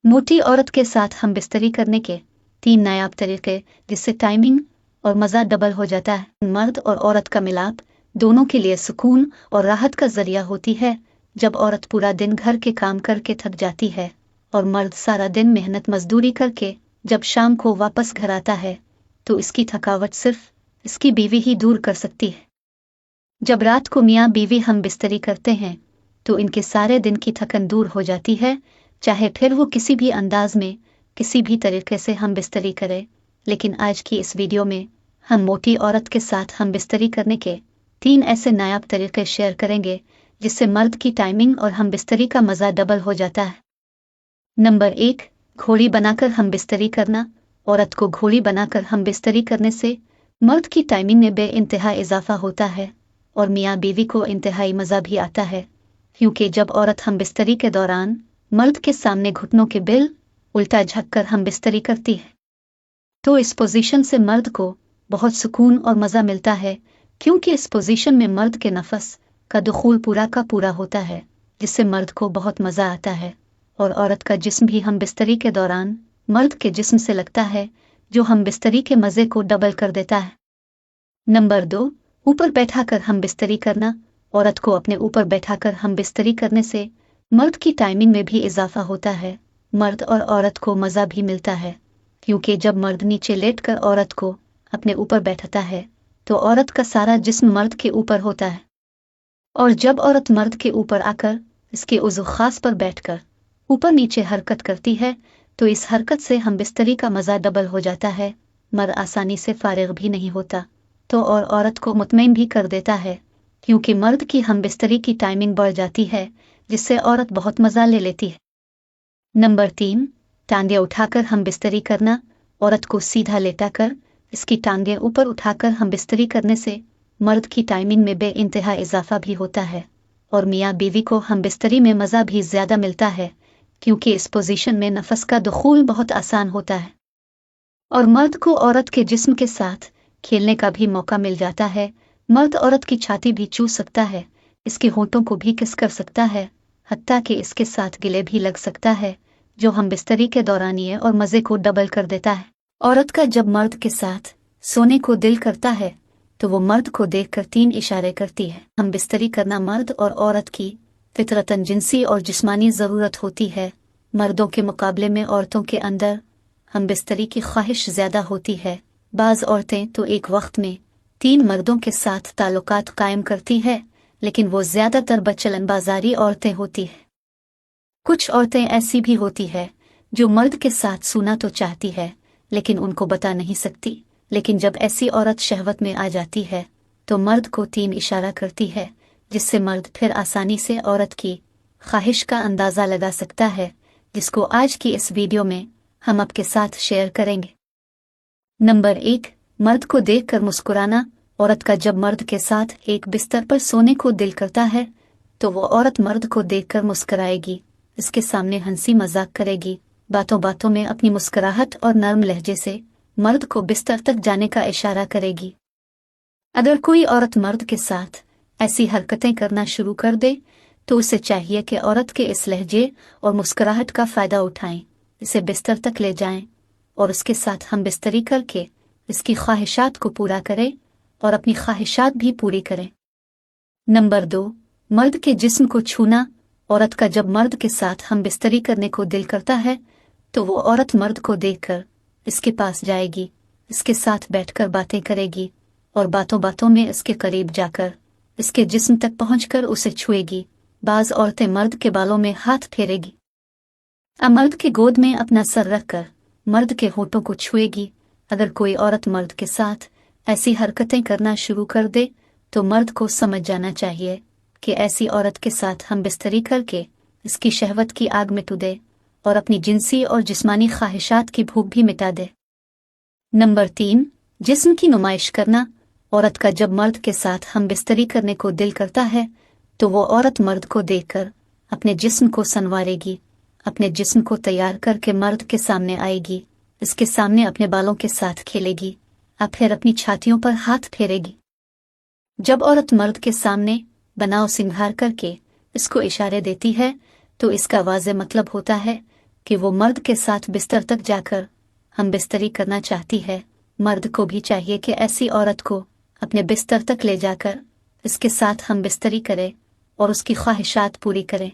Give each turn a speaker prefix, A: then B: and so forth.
A: मोटी औरत के साथ हम बिस्तरी करने के 3 नायाब तरीके जिससे टाइमिंग और मज़ा डबल हो जाता है। मर्द और औरत का मिलाप दोनों के लिए सुकून और राहत का जरिया होती है। जब औरत पूरा दिन घर के काम करके थक जाती है और मर्द सारा दिन मेहनत मजदूरी करके जब शाम को वापस घर आता है तो इसकी थकावट सिर्फ इसकी बीवी ही दूर कर सकती है। जब रात को मियाँ बीवी हम बिस्तरी करते हैं तो इनके सारे दिन की थकन दूर हो जाती है, चाहे फिर वो किसी भी अंदाज में किसी भी तरीके से हम बिस्तरी करें। लेकिन आज की इस वीडियो में हम मोटी औरत के साथ हम बिस्तरी करने के 3 ऐसे नायाब तरीके शेयर करेंगे जिससे मर्द की टाइमिंग और हम बिस्तरी का मज़ा डबल हो जाता है। नंबर 1, घोड़ी बनाकर हम बिस्तरी करना। औरत को घोड़ी बनाकर हम बिस्तरी करने से मर्द की टाइमिंग में बेइंतहा इजाफा होता है और मियाँ बीवी को इंतहाई मज़ा भी आता है, क्योंकि जब औरत हम बिस्तरी के दौरान मर्द के सामने घुटनों के बिल उल्टा झुककर हम बिस्तरी करती है तो इस पोजीशन से मर्द को बहुत सुकून और मज़ा मिलता है, क्योंकि इस पोजीशन में मर्द के नफस का दुखूल पूरा का पूरा होता है, जिससे मर्द को बहुत मज़ा आता है और औरत का जिस्म भी हम बिस्तरी के दौरान मर्द के जिस्म से लगता है, जो हम बिस्तरी के मज़े को डबल कर देता है। नंबर 2, ऊपर बैठाकर हम बिस्तरी करना। औरत को अपने ऊपर बैठाकर हम बिस्तरी करने से मर्द की टाइमिंग में भी इजाफा होता है। मर्द और औरत को मज़ा भी मिलता है, क्योंकि जब मर्द नीचे लेटकर औरत को अपने ऊपर बैठता है तो औरत का सारा जिस्म मर्द के ऊपर होता है, और जब औरत मर्द के ऊपर आकर इसके उज़्व खास पर बैठकर ऊपर नीचे हरकत करती है तो इस हरकत से हम बिस्तरी का मज़ा डबल हो जाता है। मर्द आसानी से फारिग भी नहीं होता तो और औरत को मुतमईन भी कर देता है, क्योंकि मर्द की हम बिस्तरी की टाइमिंग बढ़ जाती है, जिससे औरत बहुत मज़ा ले लेती है। नंबर 3, टांगें उठाकर हम बिस्तरी करना। औरत को सीधा लेटाकर इसकी टांगें ऊपर उठाकर हम बिस्तरी करने से मर्द की टाइमिंग में बेइंतहा इजाफा भी होता है और मियाँ बीवी को हम बिस्तरी में मज़ा भी ज़्यादा मिलता है, क्योंकि इस पोजीशन में नफस का दुखूल बहुत आसान होता है और मर्द को औरत के जिस्म के साथ खेलने का भी मौका मिल जाता है। मर्द औरत की छाती भी चूस सकता है, इसके होंठों को भी किस कर सकता है, हत्ता कि इसके साथ गिले भी लग सकता है, जो हम बिस्तरी के दौरान ये और मज़े को डबल कर देता है। औरत का जब मर्द के साथ सोने को दिल करता है तो वो मर्द को देखकर 3 इशारे करती है। हम बिस्तरी करना मर्द और औरत की फितरतन जिनसी और जिस्मानी ज़रूरत होती है। मर्दों के मुकाबले में औरतों के अंदर हम बिस्तरी की ख्वाहिश ज़्यादा होती है। बाज़ औरतें तो एक वक्त में 3 मर्दों के साथ ताल्लुकात कायम करती है, लेकिन वो ज़्यादातर बचलन बाजारी औरतें होती हैं। कुछ औरतें ऐसी भी होती है जो मर्द के साथ सोना तो चाहती है लेकिन उनको बता नहीं सकती, लेकिन जब ऐसी औरत शहवत में आ जाती है तो मर्द को 3 इशारा करती है, जिससे मर्द फिर आसानी से औरत की ख्वाहिश का अंदाज़ा लगा सकता है, जिसको आज की इस वीडियो में हम आपके साथ शेयर करेंगे। नंबर 1, मर्द को देखकर मुस्कुराना। औरत का जब मर्द के साथ एक बिस्तर पर सोने को दिल करता है तो वो औरत मर्द को देखकर मुस्कुराएगी, इसके सामने हंसी मजाक करेगी, बातों बातों में अपनी मुस्कुराहट और नर्म लहजे से मर्द को बिस्तर तक जाने का इशारा करेगी। अगर कोई औरत मर्द के साथ ऐसी हरकतें करना शुरू कर दे तो उसे चाहिए कि औरत के इस लहजे और मुस्कुराहट का फ़ायदा उठाएं, इसे बिस्तर तक ले जाएं और उसके साथ हम बिस्तरी करके इसकी ख्वाहिशात को पूरा करें और अपनी ख्वाहिशात भी पूरी करें। नंबर 2, मर्द के जिस्म को छूना। औरत का जब मर्द के साथ हम बिस्तरी करने को दिल करता है तो वो औरत मर्द को देखकर इसके पास जाएगी, इसके साथ बैठकर बातें करेगी और बातों बातों में इसके करीब जाकर इसके जिस्म तक पहुंचकर उसे छुएगी। बाज़ औरतें मर्द के बालों में हाथ फेरेगी, मर्द के गोद में अपना सर रखकर मर्द के होठों को छुएगी। अगर कोई औरत मर्द के साथ ऐसी हरकतें करना शुरू कर दे तो मर्द को समझ जाना चाहिए कि ऐसी औरत के साथ हम बिस्तरी करके इसकी शहवत की आग मिटा दे और अपनी जिनसी और जिस्मानी ख्वाहिशात की भूख भी मिटा दे। नंबर 3, जिस्म की नुमाइश करना। औरत का जब मर्द के साथ हम बिस्तरी करने को दिल करता है तो वो औरत मर्द को देखकर अपने जिस्म को संवारेगी, अपने जिस्म को तैयार करके मर्द के सामने आएगी, इसके सामने अपने बालों के साथ खेलेगी, अब फिर अपनी छातियों पर हाथ फेरेगी। जब औरत मर्द के सामने बनाव सिंगार करके इसको इशारे देती है तो इसका वाज़े मतलब होता है कि वो मर्द के साथ बिस्तर तक जाकर हम बिस्तरी करना चाहती है। मर्द को भी चाहिए कि ऐसी औरत को अपने बिस्तर तक ले जाकर इसके साथ हम बिस्तरी करे और उसकी ख्वाहिशात पूरी करे।